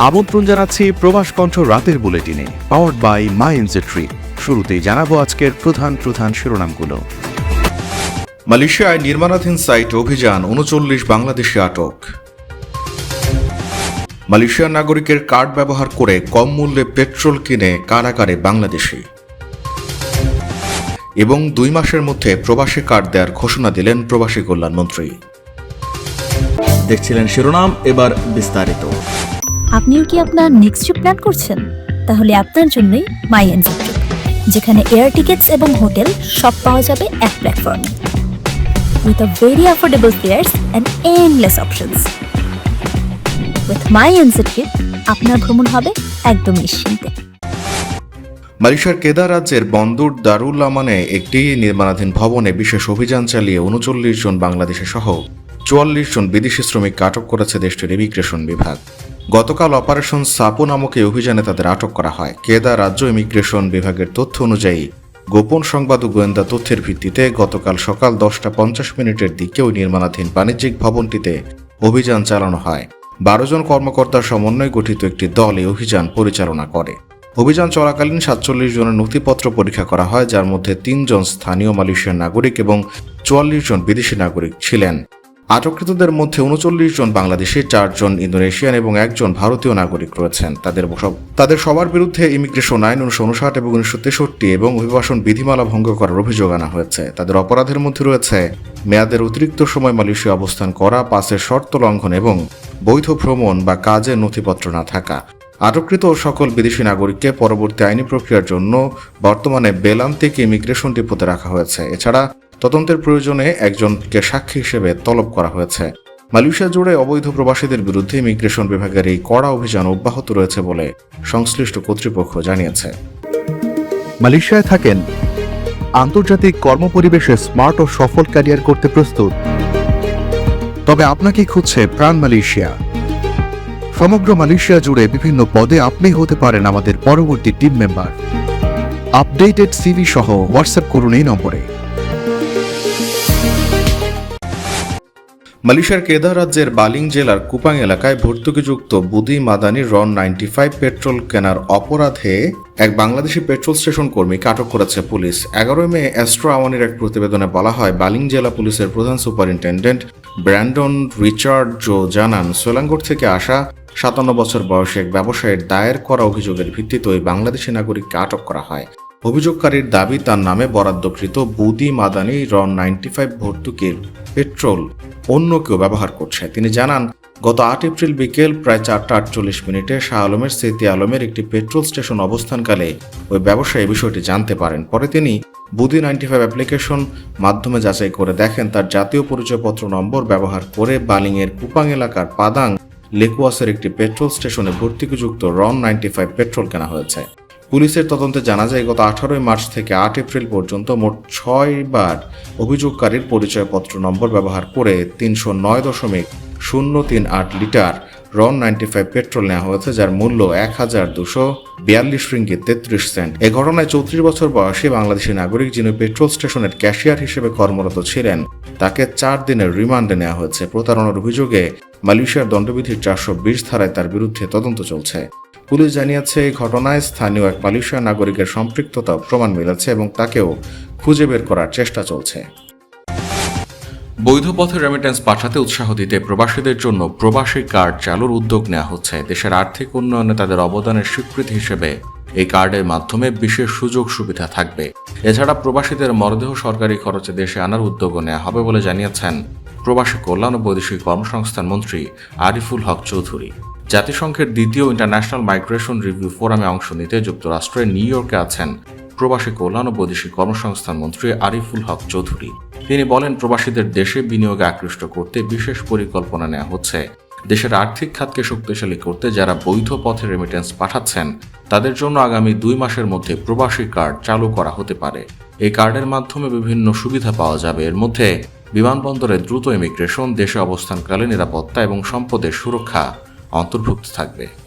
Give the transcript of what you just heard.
আমন্ত্রণ জানাচ্ছি প্রবাস কণ্ঠ রাতের বুলেটিনে, powered by my NJ trip. শুরুতেই জানাবো আজকের প্রধান শিরোনামগুলো। মালয়েশিয়ায় নির্মাণাধীন সাইট অভিযান, ৩৯ বাংলাদেশি আটক। মালয়েশিয়ার নাগরিকের কার্ড ব্যবহার করে কম মূল্যে পেট্রোল কিনে কারাগারে বাংলাদেশি। এবং ২ মাসের মধ্যে প্রবাসী কার্ড দেওয়ার ঘোষণা দিলেন প্রবাসী কল্যাণমন্ত্রী। দেখছিলেন শিরোনাম, এবার বিস্তারিত। আপনিও কি আপনার নেক্সট ট্রিপ প্ল্যান করছেন? তাহলে আপনার জন্যই মাই এনজে ট্রিপ, যেখানে এয়ার টিকেটস এবং হোটেল সব পাওয়া যাবে এক প্ল্যাটফর্মে, with a very affordable fares and endless options. With my NJ trip আপনার ভ্রমণ হবে একদম নিশ্চিন্তে। মালয়েশিয়ার কেদার রাজ্যের বন্দর দারুল আমানে একটি নির্মাণাধীন ভবনে বিশেষ অভিযান চালিয়ে ৩৯ জন বাংলাদেশি সহ ৪৪ জন বিদেশি শ্রমিককে আটক করেছে দেশটির ইমিগ্রেশন বিভাগ। গতকাল অপারেশন সাপো নামক এই অভিযানে তাদের আটক করা হয়। কেদার রাজ্য ইমিগ্রেশন বিভাগের তথ্য অনুযায়ী গোপন সংবাদ ও গোয়েন্দা তথ্যের ভিত্তিতে গতকাল সকাল ১০টা ৫০ দিকে ওই নির্মাণাধীন বাণিজ্যিক ভবনটিতে অভিযান চালানো হয়। ১২ জন কর্মকর্তার সমন্বয়ে গঠিত একটি দল এই অভিযান পরিচালনা করে। অভিযান চলাকালীন ৪৭ জনের নথিপত্র পরীক্ষা করা হয়, যার মধ্যে ৩ জন স্থানীয় মালয়েশিয়ার নাগরিক এবং ৪৪ জন বিদেশি নাগরিক ছিলেন। আটককৃতদের মধ্যে ৩৯ জন বাংলাদেশি, ৪ জন ইন্দোনেশিয়ান এবং ১ জন ভারতীয় নাগরিক রয়েছেন। তাদের সবার বিরুদ্ধে ইমিগ্রেশন আইন ১৯৫৯ এবং ১৯৬৩ এবং অভিবাসন বিধিমালা ভঙ্গ করার অভিযোগ আনা হয়েছে। তাদের অপরাধের মধ্যে রয়েছে মেয়াদের অতিরিক্ত সময় মালয়েশিয়া অবস্থান করা, পাসের শর্ত লঙ্ঘন এবং বৈধ ভ্রমণ বা কাজের নথিপত্র না থাকা। আটককৃত সকল বিদেশি নাগরিককে পরবর্তী আইনি প্রক্রিয়ার জন্য বর্তমানে বেলান্তিক ইমিগ্রেশন ডিপোতে রাখা হয়েছে। এছাড়া তদন্তের প্রয়োজনে একজনকে সাক্ষী হিসেবে তলব করা হয়েছে। মালয়েশিয়া জুড়ে অবৈধ প্রবাসীদের বিরুদ্ধে ইমিগ্রেশন বিভাগের এই কড়া অভিযান অব্যাহত রয়েছে বলে সংশ্লিষ্ট কর্তৃপক্ষ জানিয়েছে। মালয়েশিয়ায় থাকেন, আন্তর্জাতিক কর্মপরিবেশে স্মার্ট ও সফল ক্যারিয়ার করতে প্রস্তুত, তবে আপনাকে খুঁজছে প্রাণ মালয়েশিয়া। সমগ্র মালয়েশিয়া জুড়ে বিভিন্ন পদে আপনি হতে পারেন আমাদের পরবর্তী টিম মেম্বার। আপডেটেড সিভি সহ হোয়াটসঅ্যাপ করুন এই নম্বরে। মালয়েশিয়ার কেদার রাজ্যের বালিং জেলার কুপাং এলাকায় ভর্তুকিযুক্ত বুদি মাদানি রন 95 পেট্রোল কেনার অপরাধে এক বাংলাদেশি পেট্রোল স্টেশন কর্মীকে আটক করেছে পুলিশ। ১১ মে অ্যাস্ট্রো আমানির এক প্রতিবেদনে বলা হয়, বালিং জেলা পুলিশের প্রধান সুপারিনটেন্ডেন্ট ব্র্যান্ডন রিচার্ড জো জানান, সোলাঙ্গোর থেকে আসা ৫৭ বছর বয়সী এক ব্যবসায়ীর দায়ের করা অভিযোগের ভিত্তিতে ওই বাংলাদেশি নাগরিককে আটক করা হয়। অভিযোগকারীর দাবি, তার নামে বরাদ্দকৃত বুদি মাদানি রন 95 ভর্তুকির পেট্রোল অন্য কেউ ব্যবহার করছে। তিনি জানান, গত ৮ এপ্রিল বিকেল প্রায় ৪টা ৪৮ শাহ আলমের সেতি আলমের একটি পেট্রোল স্টেশন অবস্থানকালে ওই ব্যবসায়ী বিষয়টি জানতে পারেন। পরে তিনি বুদি 95 অ্যাপ্লিকেশন মাধ্যমে যাচাই করে দেখেন তার জাতীয় পরিচয়পত্র নম্বর ব্যবহার করে বালিংয়ের কুপাং এলাকার পাদাং লেকুয়াসের একটি পেট্রোল স্টেশনে ভর্তুকিযুক্ত রন 95 পেট্রোল কেনা হয়েছে। পুলিশের তদন্তে জানা যায়, গত ১৮ মার্চ থেকে ৮ এপ্রিল পর্যন্ত মোট ৬ বার অভিযোগকারীর পরিচয়পত্র নম্বর ব্যবহার করে ৩০৯.০৩৮ লিটার রন 95 পেট্রোল নেওয়া হয়েছে, যার মূল্য ১,২৪২ রিঙ্গিত ৩৩ সেন্ট। এ ঘটনায় ৩৪ বছর বয়সী বাংলাদেশি নাগরিক, যিনি পেট্রোল স্টেশনের ক্যাশিয়ার হিসেবে কর্মরত ছিলেন, তাকে ৪ দিনের রিমান্ডে নেওয়া হয়েছে। প্রতারণার অভিযোগে মালয়েশিয়ার দণ্ডবিধির ৪২০ ধারায় তার বিরুদ্ধে তদন্ত চলছে। পুলিশ জানিয়েছে, এই ঘটনায় স্থানীয় এক মালয়েশিয়ার নাগরিকের সম্পৃক্ততা প্রমাণ মিলেছে এবং তাকেও খুঁজে বের করার চেষ্টা চলছে। বৈধ পথে রেমিটেন্স পাঠাতে উৎসাহ দিতে প্রবাসীদের জন্য প্রবাসী কার্ড চালুর উদ্যোগ নেওয়া হচ্ছে। দেশের আর্থিক উন্নয়নে তাদের অবদানের স্বীকৃতি হিসেবে এই কার্ডের মাধ্যমে বিশেষ সুযোগ সুবিধা থাকবে। এছাড়া প্রবাসীদের মরদেহ সরকারি খরচে দেশে আনার উদ্যোগও নেওয়া হবে বলে জানিয়েছেন প্রবাসী কল্যাণ ও বৈদেশিক কর্মসংস্থান মন্ত্রী আরিফুল হক চৌধুরী। জাতিসংঘের দ্বিতীয় ইন্টারন্যাশনাল মাইগ্রেশন রিভিউ ফোরামে অংশ নিতে যুক্তরাষ্ট্রের নিউ ইয়র্কে আছেন প্রবাসী কল্যাণ ও বৈদেশিক কর্মসংস্থান মন্ত্রী আরিফুল হক চৌধুরী। তিনি বলেন, প্রবাসীদের দেশে বিনিয়োগে আকৃষ্ট করতে বিশেষ পরিকল্পনা নেওয়া হচ্ছে। দেশের আর্থিক খাতকে শক্তিশালী করতে যারা বৈধ পথে রেমিটেন্স পাঠাচ্ছেন তাদের জন্য আগামী ২ মাসের মধ্যে প্রবাসী কার্ড চালু করা হতে পারে। এই কার্ডের মাধ্যমে বিভিন্ন সুবিধা পাওয়া যাবে। এর মধ্যে বিমানবন্দরে দ্রুত ইমিগ্রেশন, দেশে অবস্থানকালে নিরাপত্তা এবং সম্পদের সুরক্ষা অন্তর্ভুক্ত থাকবে।